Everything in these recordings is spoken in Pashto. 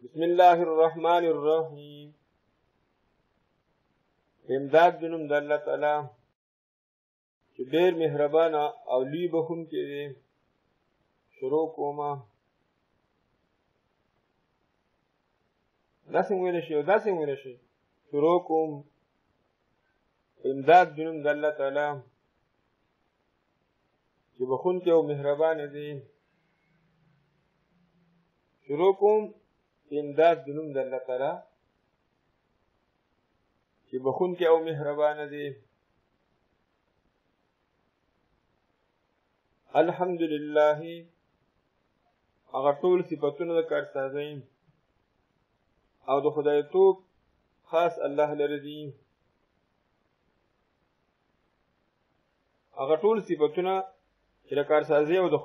بسم الله الرحمن الرحیم. امداد د نوم د الله تعالی چې ډېر مهربان او لوی بخښونکی دی. شروع کومه داسې ویلی شي او داسې ویلی شي. شروع کوم امداد د نوم د الله تعالی چې بخښونکی او مهربان دی. شروع کوم امداد د نوم د الله تعالی چې بخښونکی او مهربان دی. الحمدلله هغه ټول صفتونه د کارسازۍ او د خدایتوب خاص الله لره دي. هغه ټول صفتونه چې د کارسازۍ او د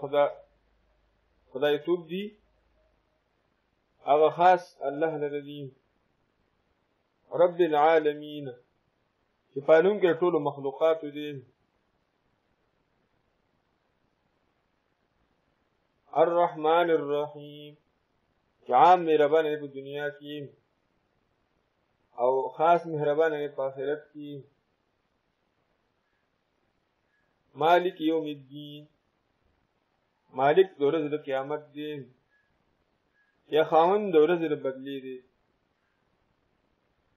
خدایتوب دي هغه خاص الله لره دي. رب العالمین چې پالونکی ټولو مخلوقاتو دی. الرحمن الرحیم چې عام مهربان دی په دنیا کې او خاص مهربان دی په آخرت کې. مالک یوم الدین مالک د ورځې د قیامت دی یا خاوند د ورځې د بدلې دی.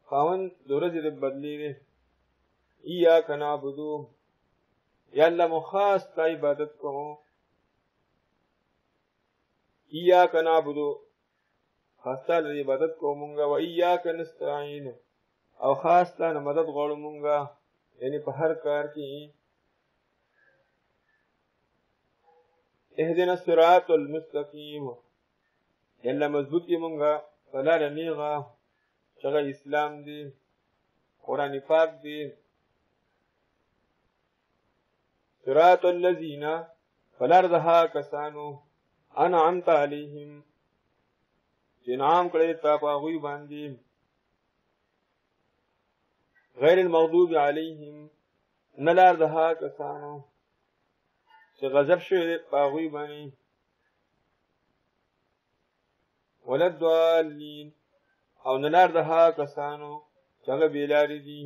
خاوند د ورځې د بدلې دی. ایاک نعبدو یا الله مو خاص تا عبادت کوو. ایاک نعبدو خاص تا لري عبادت کوو مونږه. و ایاک نستعین او خاص تا نه مدد غواړو مونږه، یعنی په هر کار کې. اهدنا الصراط المستقیم یالله مضبوط یې مونږه په لاره نیغه چې هغه اسلام دی، قرآن پاک دی. صراط الذین په لار د هغه کسانو انعمت علیهم چې انعام کړی تا په هغوی باندې. غیر المغضوب علیهم نه لار د هغه کسانو چې غضب شوی دی په هغوی باندې. ولا الضالین او نه لار د هغه کسانو چې هغه بېلارې دي.